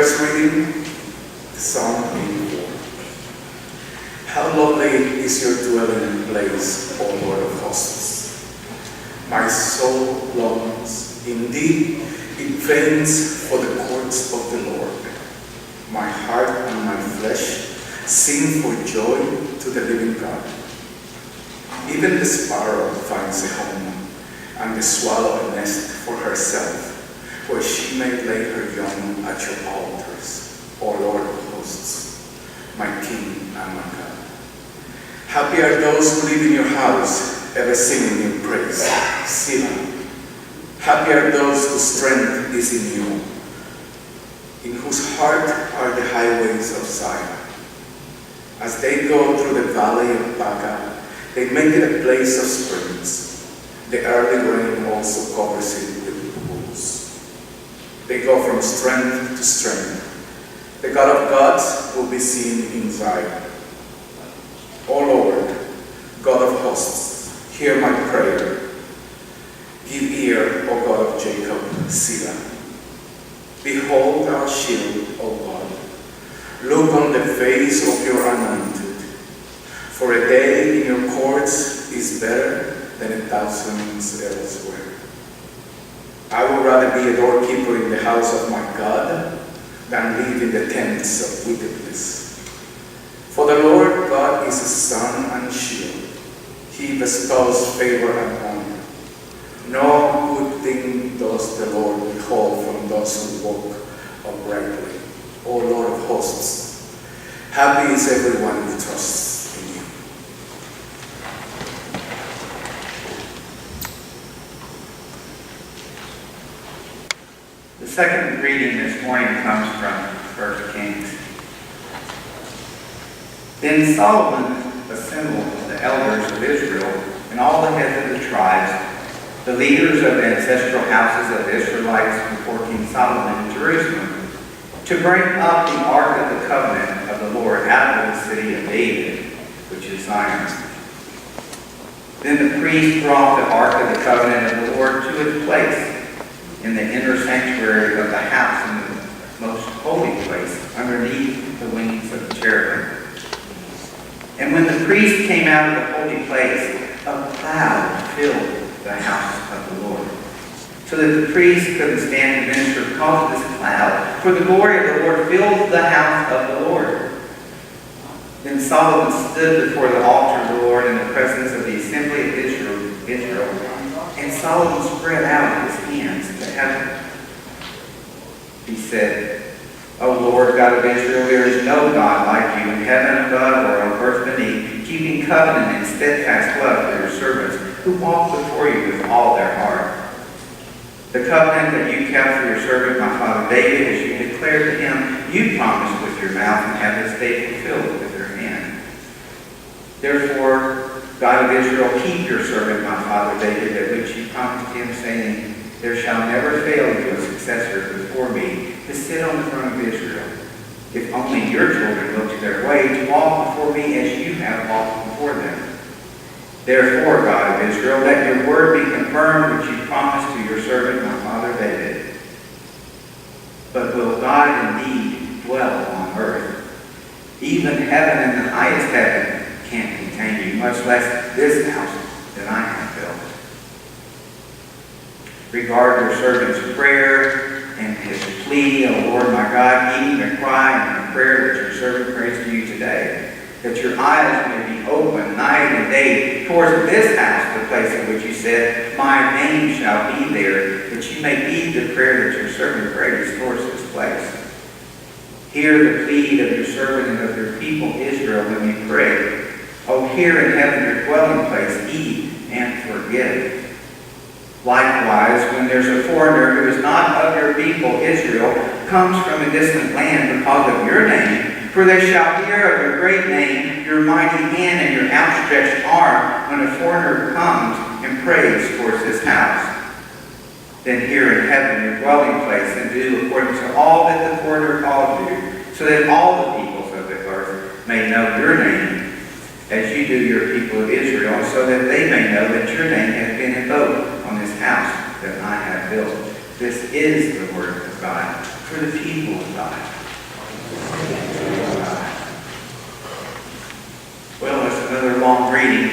First reading, Psalm 84. How lovely is your dwelling place, O Lord of hosts. My soul longs, indeed, it faints for the courts of the Lord. My heart and my flesh sing for joy to the living God. Even the sparrow finds a home, and the swallow a nest for herself, where she may lay her young at your altars, O Lord of hosts, my King and my God. Happy are those who live in your house, ever singing your praise. Selah. Happy are those whose strength is in you, in whose heart are the highways of Zion. As they go through the valley of Baca, they make it a place of springs. The early rain also covers it with pools. They go from strength to strength. The God of gods will be seen in Zion. O Lord, God of hosts, hear my prayer. Give ear, O God of Jacob, Selah. Behold our shield, O God. Look on the face of your anointed. For a day in your courts is better than 1,000 elsewhere. I would rather be a doorkeeper in the house of my God than live in the tents of wickedness. For the Lord God is a sun and shield. He bestows favor and honor. No good thing does the Lord withhold from those who walk uprightly. O Lord of hosts, happy is everyone who trusts in you. The second reading this morning comes from 1 Kings. Then Solomon assembled the elders of Israel and all the heads of the tribes, the leaders of the ancestral houses of the Israelites before King Solomon in Jerusalem, to bring up the ark of the covenant of the Lord out of the city of David, which is Zion. Then the priests brought the ark of the covenant of the Lord to its place in the inner sanctuary of the house in the most holy place underneath the wings of the cherubim. And when the priest came out of the holy place, a cloud filled the house of the Lord, so that the priest couldn't stand to minister because of this cloud, for the glory of the Lord filled the house of the Lord. Then Solomon stood before the altar of the Lord in the presence of the assembly of Israel, and Solomon spread out his hands to heaven. He said, O Lord, God of Israel, there is no God like you in heaven above or on earth beneath, keeping covenant and steadfast love for your servants who walk before you with all their heart. The covenant that you kept for your servant, my father David, as you declared to him, you promised with your mouth and have this day fulfilled with your hand. Therefore, God of Israel, keep your servant, my father David, that which you promised him, saying, there shall never fail you a successor before me to sit on the throne of Israel, if only your children look to their way to walk before me as you have walked before them. Therefore, God of Israel, let your word be confirmed which you promised to your servant, my father David. But will God indeed dwell on earth? Even heaven and the highest heaven can't contain you, much less this house that I have built. Regard your servant's prayer and his plea, O Lord my God, heeding the cry and the prayer that your servant prays to you today, that your eyes may be open night and day towards this house, the place in which you said, my name shall be there, that you may heed the prayer that your servant prays towards this place. Hear the plea of your servant and of your people Israel when we pray. O hear in heaven your dwelling place, heed and forgive. Likewise, when there's a foreigner who is not of your people Israel, comes from a distant land because of your name, for they shall hear of your great name, your mighty hand, and your outstretched arm when a foreigner comes and prays towards this house. Then hear in heaven your dwelling place, and do according to all that the foreigner calls you, so that all the peoples of the earth may know your name, as you do your people of Israel, so that they may know that your name has been invoked on this house that I have built. This is the word of God. for the people of God. Well, it's another long reading,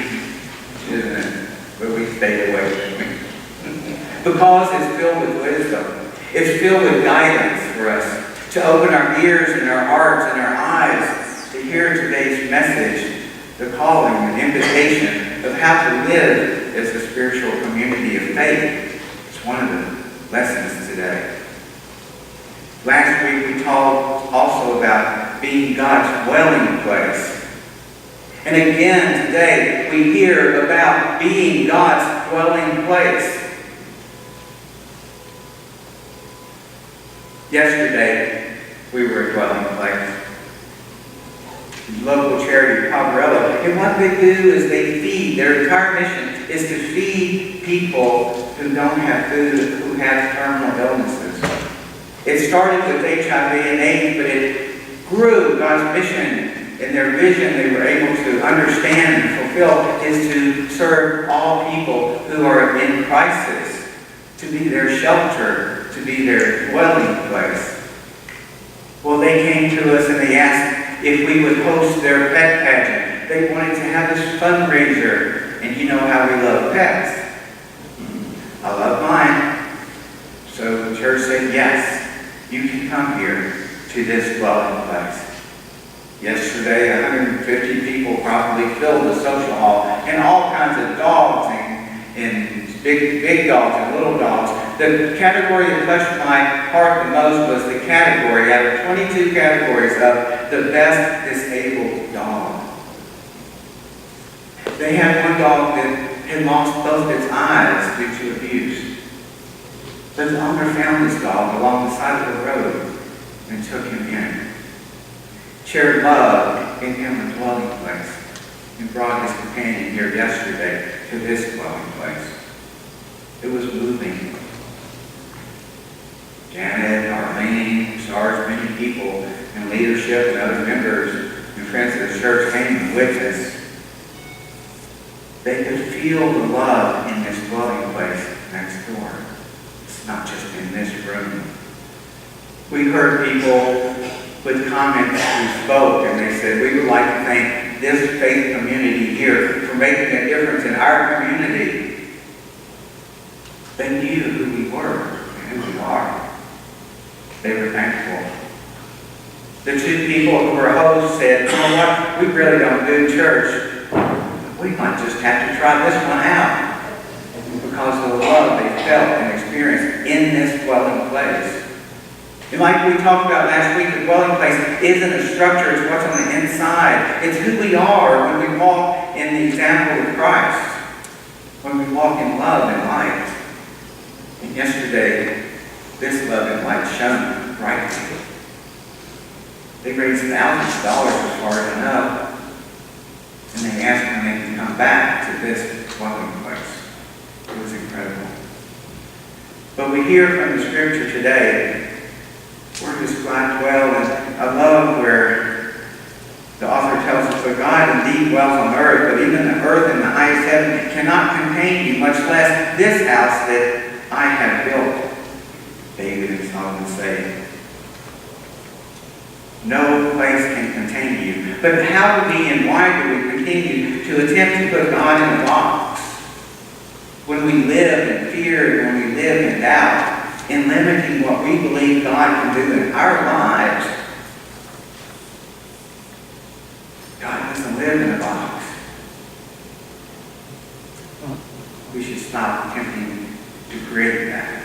isn't it? But we stayed away from it. Because it's filled with wisdom. It's filled with guidance for us to open our ears and our hearts and our eyes to hear today's message, the calling and invitation of how to live as a spiritual community of faith. It's one of the lessons today. Last week we talked also about being God's dwelling place. And again today we hear about being God's dwelling place. Yesterday we were a dwelling place. Local charity Poverello. And what they do is they feed. Their entire mission is to feed people who don't have food, who have terminal illnesses. It started with HIV and AIDS, but it grew. God's mission and their vision they were able to understand and fulfill is to serve all people who are in crisis, to be their shelter, to be their dwelling place. Well, they came to us and they asked if we would host their pet pageant. They wanted to have this fundraiser, and you know how we love pets. I love mine. So the church said, yes, you can come here to this dwelling place. Yesterday, 150 people probably filled the social hall, and all kinds of dogs and big dogs and little dogs. The category that touched my heart the most was the category, out of 22 categories, of the best disabled dog. They had one dog that had lost both its eyes due to abuse. But the owner found this dog along the side of the road and took him in. Shared love, gave him a dwelling place, and brought his companion here yesterday to this dwelling place. It was moving. Janet, Arlene, Sarge, many people in leadership and other members and friends of the church came and witnessed. They could feel the love in this dwelling place next door. It's not just in this room. We heard people with comments who spoke, and they said, we would like to thank this faith community here for making a difference in our community. They knew who we were and who we are. They were thankful. The two people who were hosts said, you know what, we really don't do church. We might just have to try this one out because of the love they felt and experienced in this dwelling place. And like we talked about last week, the dwelling place isn't a structure, it's what's on the inside. It's who we are when we walk in the example of Christ, when we walk in love and light. And yesterday, this love and light shone brightly. They raised thousands of dollars as far as I know, and they asked when they can come back to this dwelling place. It was incredible. But we hear from the scripture today, where does God dwell? And I love where the author tells us, "For God indeed dwells on earth, but even the earth and the highest heaven cannot contain you, much less this house that I have built." David and Solomon say, no place can contain you. But how do we and why do we continue to attempt to put God in a box? When we live in fear, when we live in doubt, in limiting what we believe God can do in our lives, God doesn't live in a box. We should stop attempting to create that.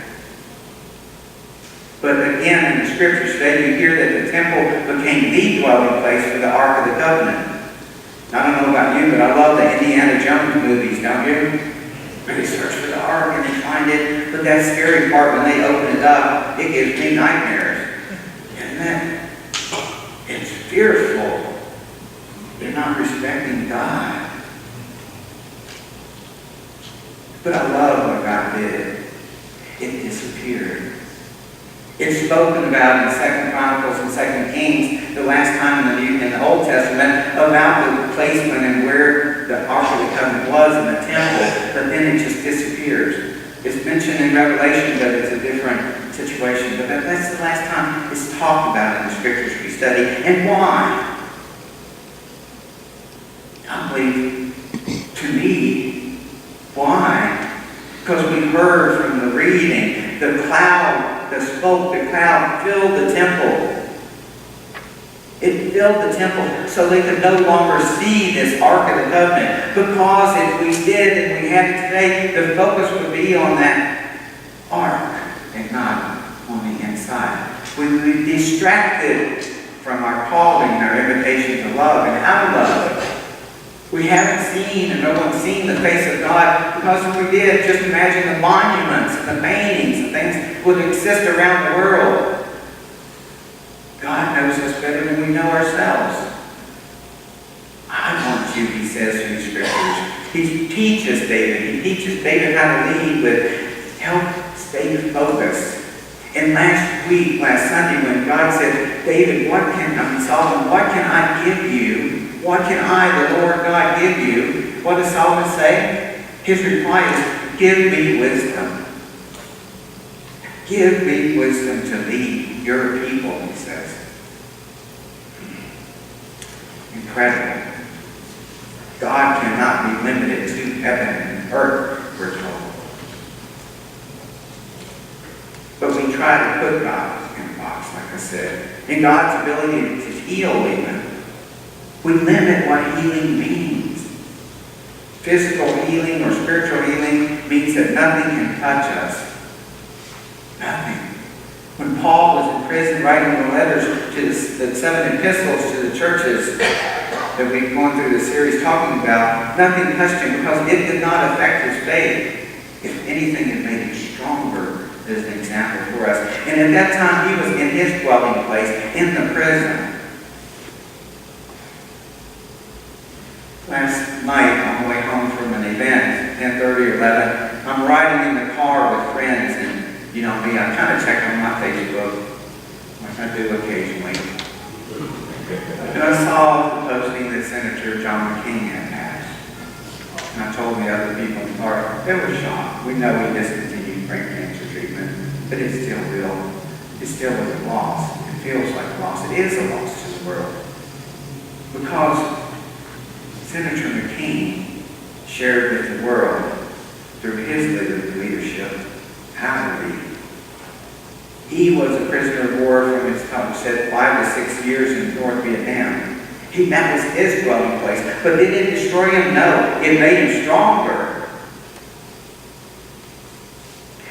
But again, in the scriptures today, you hear that the temple became the dwelling place for the Ark of the Covenant. I don't know about you, but I love the Indiana Jones movies, don't you? They search for the Ark and they find it. But that scary part, when they open it up, it gives me nightmares. Isn't it? It's fearful. They're not respecting God. But I love what God did. It disappeared. It's spoken about in 2 Chronicles and 2 Kings, the last time in the Old Testament, about the placement and where the Ark of the Covenant was in the temple, but then it just disappears. It's mentioned in Revelation, but it's a different situation. But that's the last time is talked about in the scriptures we study, and why? I believe, to me, why? Because we heard from the reading, the cloud, the smoke, the cloud filled the temple. It filled the temple so they could no longer see this Ark of the Covenant. Because if we did and we had it today, the focus would be on that Ark and not on the inside. We would be distracted from our calling and our invitation to love and how to love. We haven't seen and no one's seen the face of God, because if we did, just imagine the monuments and the paintings and things would exist around the world. God knows us better than we know ourselves. I want you, he says in the scriptures. He teaches David. He teaches David how to lead with help stay focused. And last Sunday, when God said, David, Solomon, what can I give you? What can I, the Lord God, give you? What does Solomon say? His reply is, give me wisdom. Give me wisdom to lead your people, he says. Incredible. God cannot be limited to heaven and earth, we're told. But we try to put God in a box, like I said. In God's ability to heal even, we limit what healing means. Physical healing or spiritual healing means that nothing can touch us. Nothing. When Paul was in prison writing the letters to the 7 epistles to the churches that we've gone through the series talking about, nothing touched him because it did not affect his faith. If anything, it made him stronger as an example for us. And at that time, he was in his dwelling place, in the prison. Last night, on the way home from an event, 10:30 or 11, I'm riding in the car with friends, and you know me, I kind of check on my Facebook, like I do occasionally. And I saw the posting that Senator John McCain had passed. And I told the other people in the car, they were shocked. We know he discontinued brain cancer treatment, but it's still real. It still is a loss. It feels like a loss. It is a loss to the world. Because Senator McCain shared with the world, through his leadership, how to lead. He was a prisoner of war from his time, said 5 to 6 years in North Vietnam. That was his dwelling place. But it didn't destroy him, no. It made him stronger.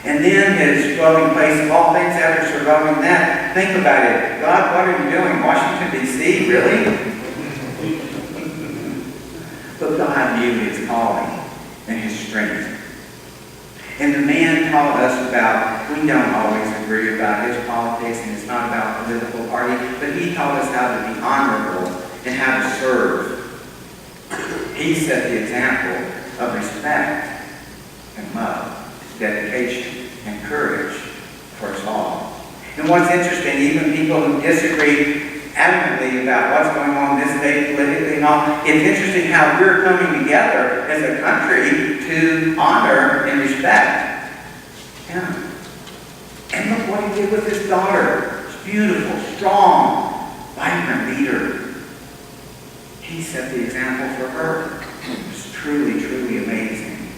And then his dwelling place, of all things after surviving that, think about it. God, what are you doing? Washington, D.C., really? But God knew his calling and his strength. And the man taught us about, we don't always agree about his politics, and it's not about political party, but he taught us how to be honorable and how to serve. He set the example of respect and love, dedication and courage for us all. And what's interesting, even people who disagree adamantly about what's going on this day politically and all, it's interesting how we're coming together as a country to honor and respect him. And look what he did with his daughter. Beautiful, strong, vibrant leader. He set the example for her. It was truly, truly amazing.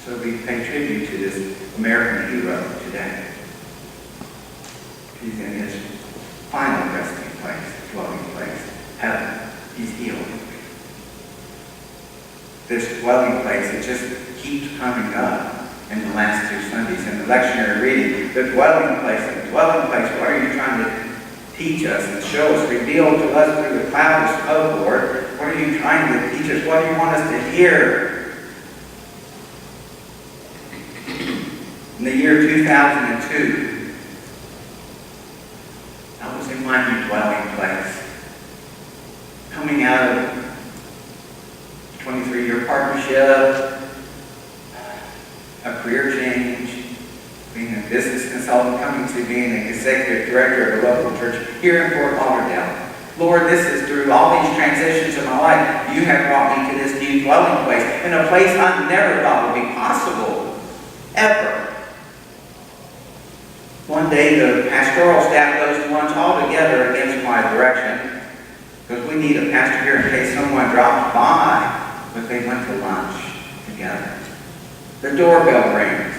So we pay tribute to this American hero today. He's in his final resting place, dwelling place, heaven. He's healed. This dwelling place, it just keeps coming up in the last 2 Sundays. In the lectionary reading, the dwelling place, what are you trying to teach us and show us, reveal to us through the cloud of smoke, Lord? What are you trying to teach us? What do you want us to hear? In the year 2002, I was in my new dwelling place, coming out of 23-year partnership, a career change, being a business consultant, coming to being an executive director of a local church here in Fort Lauderdale. Lord, this is through all these transitions in my life, you have brought me to this new dwelling place, in a place I never thought would be possible, ever. One day the pastoral staff goes to lunch all together against my direction, because we need a pastor here in case someone drops by, but they went to lunch together. The doorbell rings.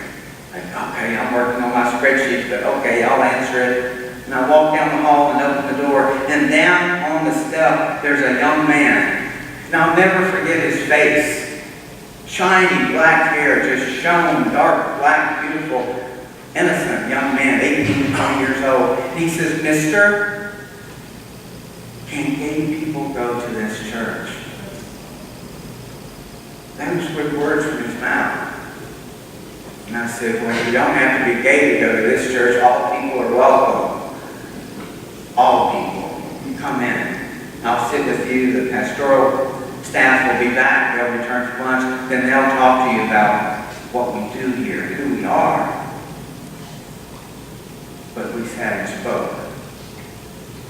Like, okay, I'm working on my spreadsheet, but okay, I'll answer it. And I walk down the hall and open the door, and down on the step, there's a young man. And I'll never forget his face. Shiny black hair, just shone, dark, black, beautiful, innocent young man, 18, 20 years old. And he says, "Mister, can gay people go to this church?" Those were words from his mouth. And I said, "Well, you don't have to be gay to go to this church. All people are welcome. All people. You come in. I'll sit with you. The pastoral staff will be back. They'll return for lunch. Then they'll talk to you about what we do here, who we are." But we sat and spoke.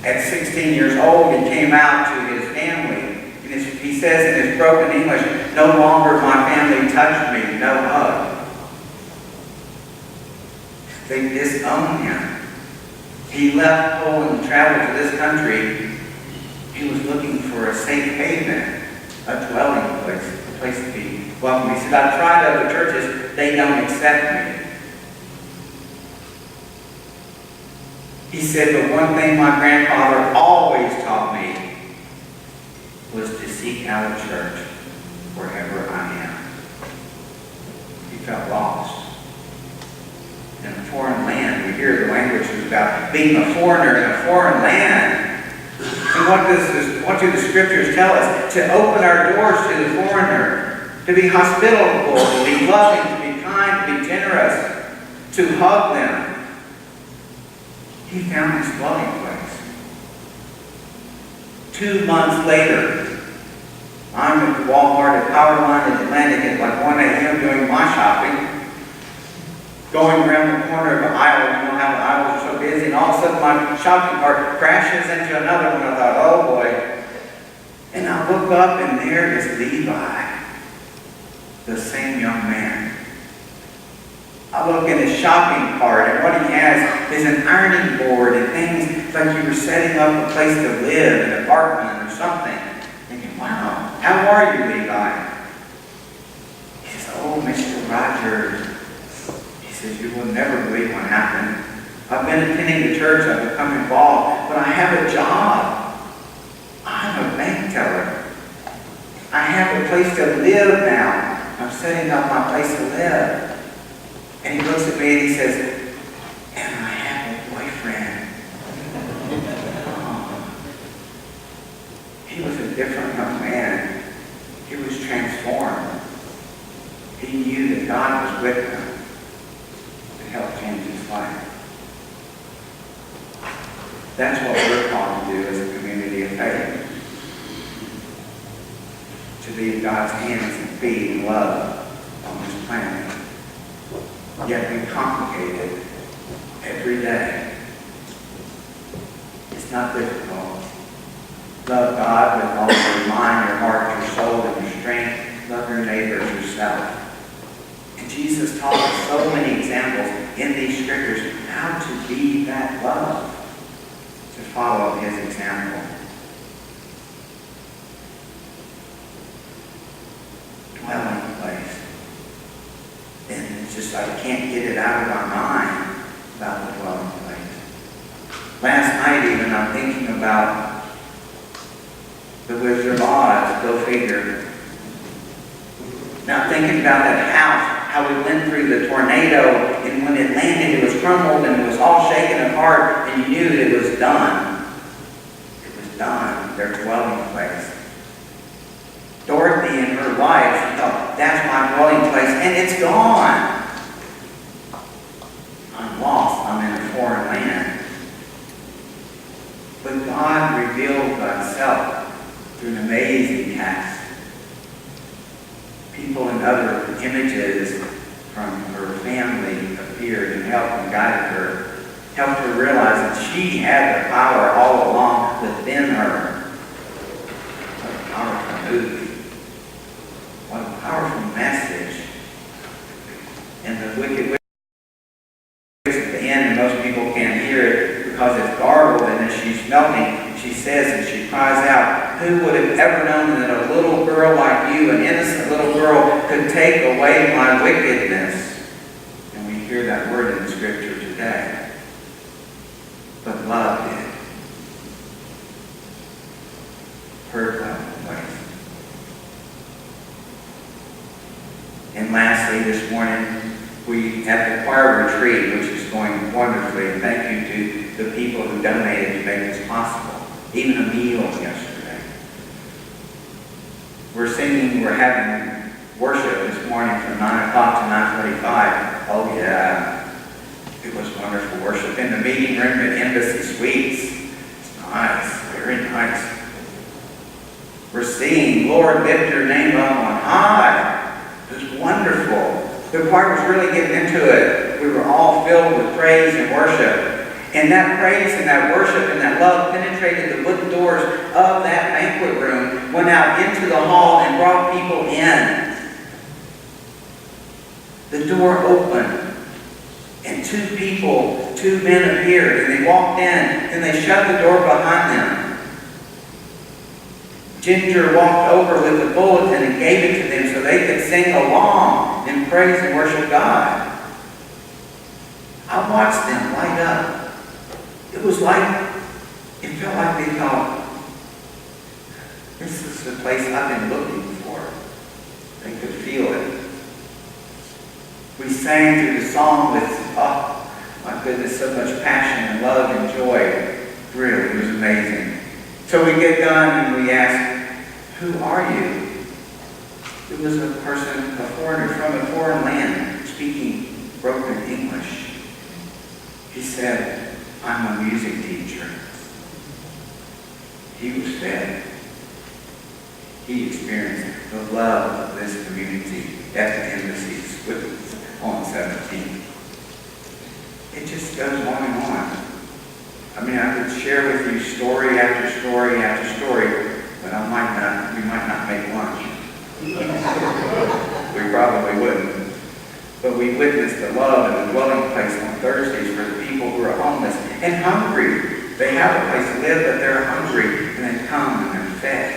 At 16 years old, he came out to his family. And he says in his broken English, "No longer my family touched me, no hug." They disowned him. He left Poland and traveled to this country. He was looking for a safe haven, a dwelling place, a place to be welcome. He said, "I've tried other churches, they don't accept me." He said, "But one thing my grandfather always taught me was to seek out a church wherever I am." He felt lost. In a foreign land, we hear the language is about being a foreigner in a foreign land. And what do the scriptures tell us? To open our doors to the foreigner, to be hospitable, to be loving, to be kind, to be generous, to hug them. He found his dwelling place. 2 months later, I'm at Walmart at Powerline in Atlantic at like 1 a.m. doing my shopping. Going around the corner of the aisle, you know how the aisles are so busy, and all of a sudden my shopping cart crashes into another one. I thought, oh boy. And I look up and there is Levi, the same young man. I look in his shopping cart, and what he has is an ironing board and things like you were setting up a place to live, an apartment or something. Thinking, wow, how are you, Levi? He says, "Oh, Mr. Rogers." He says, "You will never believe what happened. I've been attending the church, I've become involved, but I have a job. I'm a bank teller. I have a place to live now. I'm setting up my place to live." And he looks at me and he says, "And I have a boyfriend." Oh. He was a different young man. He was transformed. He knew that God was with him to help change his life. That's what we're called to do as a community of faith. To be God's hands and feet and love on this planet. Yet we complicate it every day. It's not difficult. Love God with all your mind, your heart, your soul, and your strength. Love your neighbor as yourself. And Jesus taught us so many examples in these scriptures how to be that love, to follow his example. Dwelling place. And it's just I can't get it out of my mind about the dwelling place. Last night even I'm thinking about the Wizard of Oz, go figure. Now thinking about that house, how we went through the tornado, and when it landed it was crumbled and it was all shaken apart, and you knew it was done. It was done, their dwelling place. Dorothy in her life, she thought, that's my dwelling place, and it's gone. I'm lost, I'm in a foreign land. But God revealed Himself through an amazing task. People and other images from her family appeared and helped and guided her, helped her realize that she had the power all along within her. What a powerful movie. What a powerful message. And the wicked witch at the end, and most people because it's garbled, and as she's melting, she says and she cries out, "Who would have ever known that a little girl like you, an innocent little girl, could take away my wickedness?" And we hear that word in the scripture today. But love did. Her dwelling place. And lastly, this morning, we had the choir retreat, which is going wonderfully. And thank you to the people who donated to make this possible. Even a meal yesterday. We're singing, we're having worship this morning from 9 o'clock to 9:45. Oh yeah. It was wonderful worship in the meeting room at Embassy Suites. It's nice, very nice. We're singing, "Lord, lift your name up on high." It was wonderful. The choir was really getting into it. We were all filled with praise and worship. And that praise and that worship and that love penetrated the wooden doors of that banquet room, went out into the hall and brought people in. The door opened. And two men appeared, and they walked in, and they shut the door behind them. Ginger walked over with the bulletin and gave it to them so they could sing along and praise and worship God. I watched them light up. It felt like they thought, this is the place I've been looking for. They could feel it. We sang through the song with, oh my goodness, so much passion and love and joy. Really, it was amazing. So we get done and we ask, "Who are you?" It was a person, a foreigner from a foreign land, speaking broken English. He said, "I'm a music teacher." He was fed. He experienced the love of this community at the embassies on 17th. It just goes on and on. I mean, I could share with you story after story after story, but we might not make lunch. We probably wouldn't. But we witnessed the love and the dwelling place on Thursdays for the people who are homeless and hungry. They have a place to live, but they're hungry, and they come and they're fed.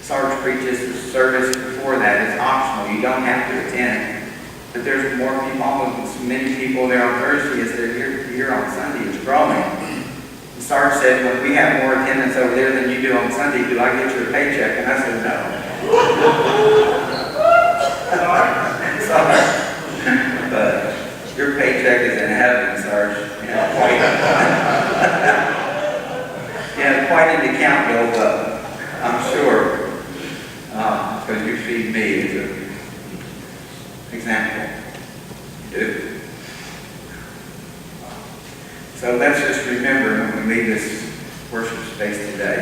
Servce preaches the service before that. It's optional. You don't have to attend. But there's more people, almost as many people there on Thursday as there are here on Sunday. It's growing. And Servce said, "Well, we have more attendance over there than you do on Sunday. Do I get your paycheck?" And I said, "No." Sorry. But your paycheck is in heaven, Servce. Quite an account built up, I'm sure. Because you feed me as an example. You do. So let's just remember when we leave this worship space today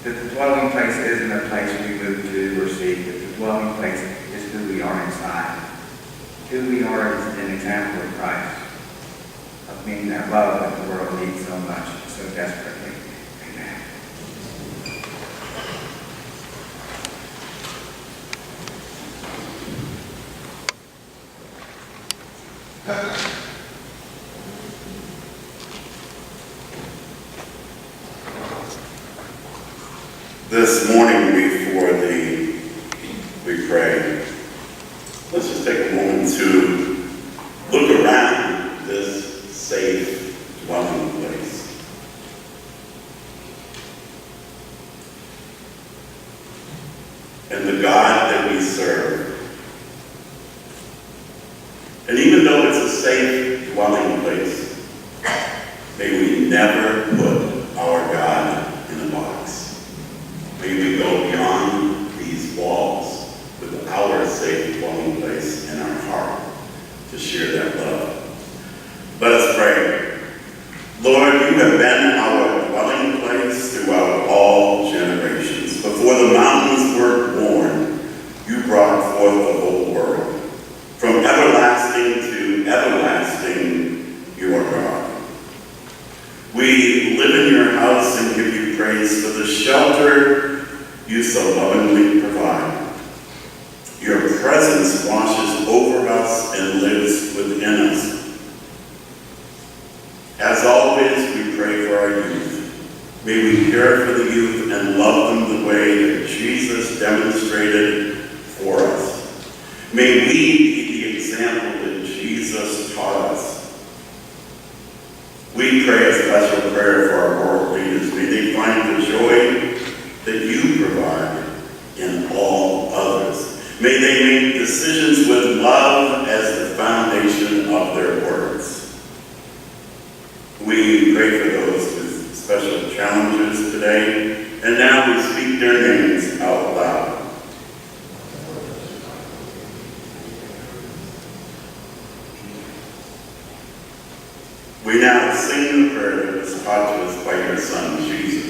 that the dwelling place isn't a place we move to or seek, but the dwelling place is who we are inside. Who we are is an example of Christ, of being that love that the world needs so much, so desperately. Amen. This morning before we pray, let's just take a moment to look around this safe dwelling place. And the God that we serve. And even though it's a safe dwelling place, may we never put our God in a box. May we go beyond these walls with our safe dwelling place in our heart to share that love. Let us pray. Lord, you have been our dwelling place throughout all generations. Before the mountains were born, you brought forth the whole world. From everlasting to everlasting, you are God. We live in your house and give you praise for the shelter you so lovingly provide. Your presence washes over us and lives within us. As always, we pray for our youth. May we care for the youth and love them the way that Jesus demonstrated for us. May we be the example that Jesus taught us. We pray a special prayer for our world leaders. May they find the joy that you provide in all others. May they make decisions with love as the foundation of their words. We pray for those with special challenges today, and now we speak their names out loud. We now sing the prayer that was taught to us by your Son, Jesus.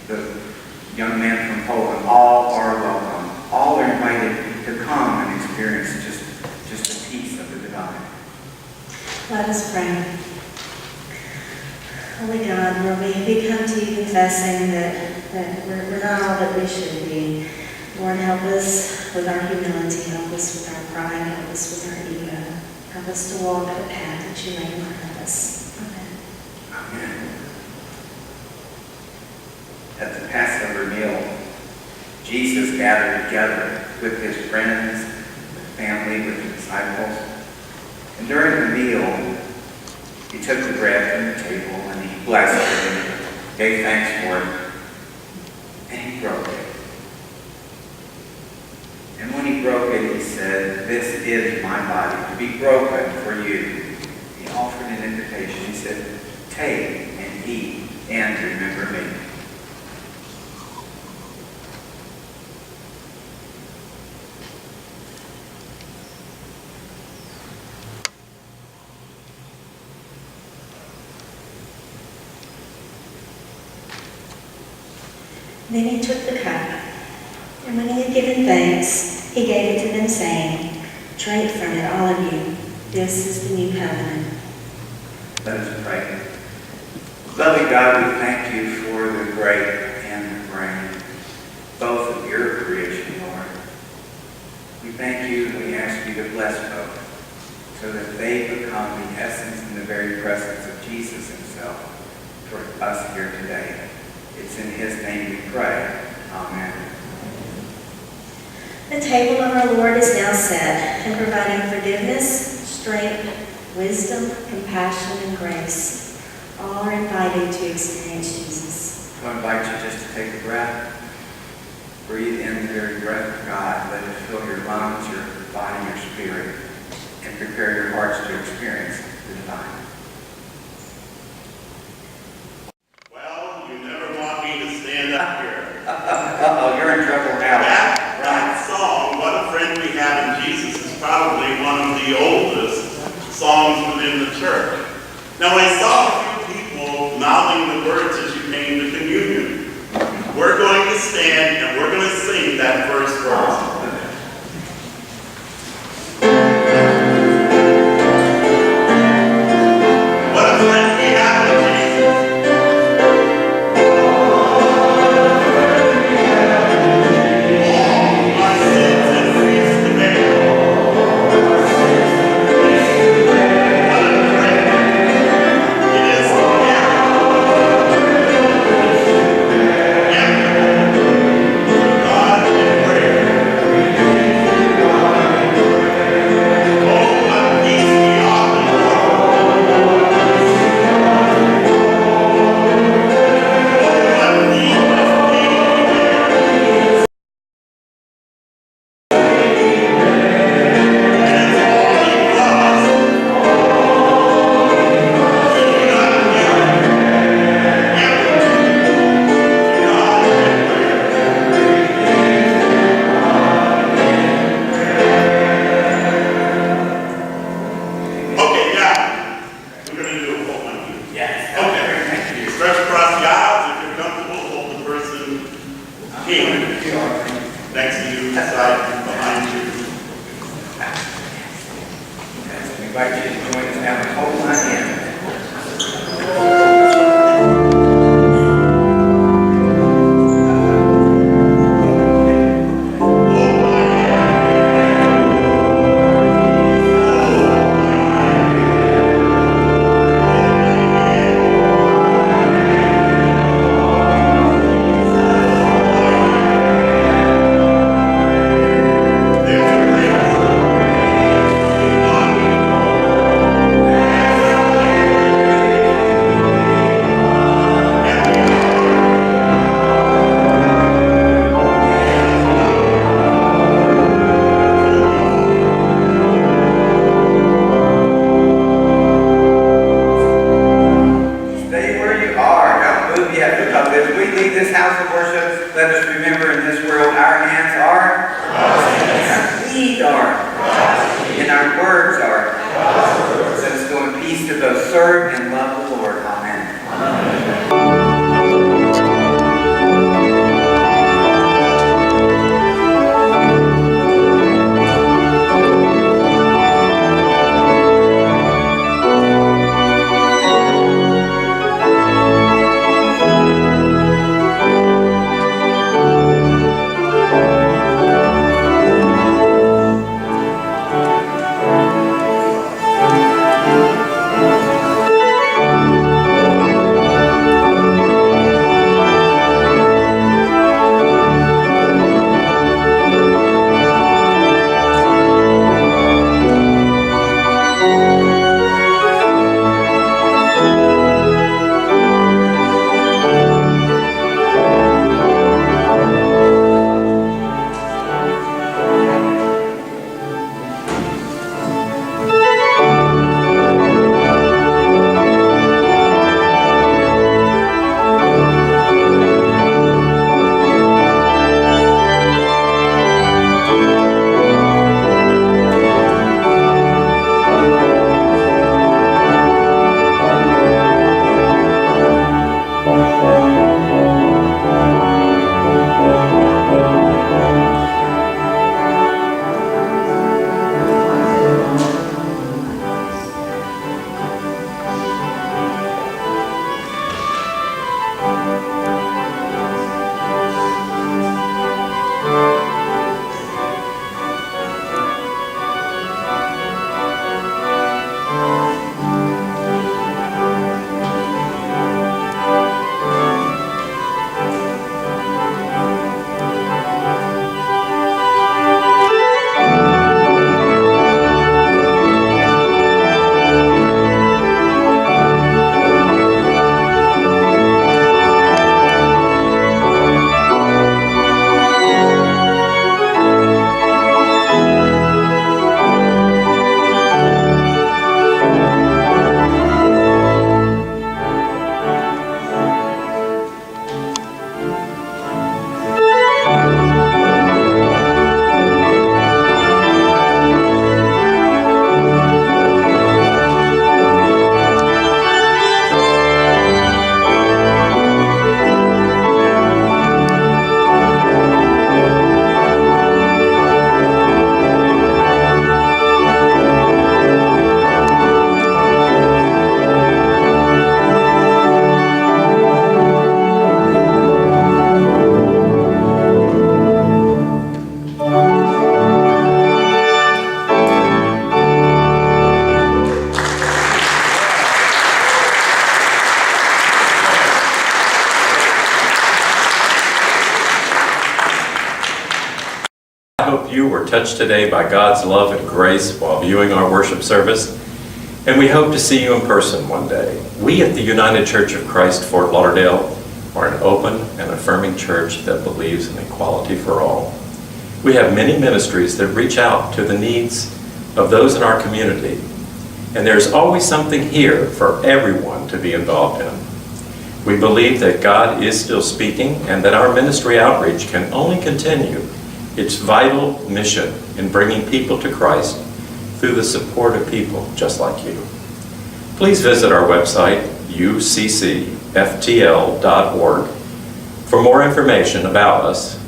the young man from Poland, all are welcome. All are invited to come and experience just a piece of the divine. Let us pray. Holy God, Lord, we come to you confessing that we're not all that we should be. Lord, help us with our humility, help us with our pride, help us with our ego. Help us to walk the path that you lay in front of us. Amen. Amen. At the Passover meal, Jesus gathered together with his friends, with family, with the disciples. And during the meal, he took the bread from the table and he blessed it and gave thanks for it. And he broke it. And when he broke it, he said, "This is my body to be broken for you." He offered an invitation. He said, "Take and eat and remember me." Then he took the cup, and when he had given thanks, he gave it to them, saying, "Drink from it, all of you. This is the new covenant." Let us pray. Loving God, we thank you for the grape and the grain, both of your creation, Lord. We thank you and we ask you to bless both, so that they become the essence and the very presence of Jesus himself for us here today. It's in his name we pray. Amen. The table of our Lord is now set, and providing forgiveness, strength, wisdom, compassion, and grace. All are invited to experience Jesus. So I invite you just to take a breath. Breathe in the very breath of God. Let it fill your lungs, your body, your spirit, and prepare your hearts to experience the divine. Well, you never want me to stand up here. Uh-oh, you're in trouble now. That song, "What a Friend We Have in Jesus," is probably one of the oldest songs within the church. Now, I saw a few people mouthing the words as you came to communion. We're going to stand and we're going to sing that first verse. What a friend we have in Jesus. All my sins and griefs to bear. What a friend it is to God in prayer. Oh, what peace we often know. Oh, what needless pain we bear. And it's all because we do not give everything to God in prayer. Okay, yeah. We're going to do a full one. Yes. Okay. Thank you. Stretch across the aisles. If you're comfortable, hold the person here next to you, beside, behind you. Yes, we invite you to join us now and hold my hand. Stay where you are. Don't move yet, because as we leave this house of worship, let us remember in this world our hands are, our feet are, and our words are. So let's go in peace to both serve and love the Lord. Amen. I hope you were touched today by God's love and grace while viewing our worship service, and we hope to see you in person one day. We at the United Church of Christ, Fort Lauderdale, are an open and affirming church that believes in equality for all. We have many ministries that reach out to the needs of those in our community, and there's always something here for everyone to be involved in. We believe that God is still speaking and that our ministry outreach can only continue its vital mission in bringing people to Christ through the support of people just like you. Please visit our website, uccftl.org, for more information about us,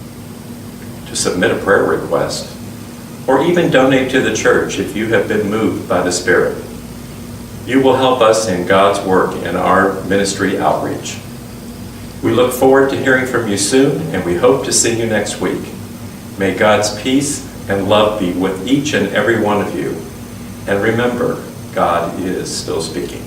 to submit a prayer request, or even donate to the church if you have been moved by the Spirit. You will help us in God's work in our ministry outreach. We look forward to hearing from you soon, and we hope to see you next week. May God's peace and love be with each and every one of you. And remember, God is still speaking.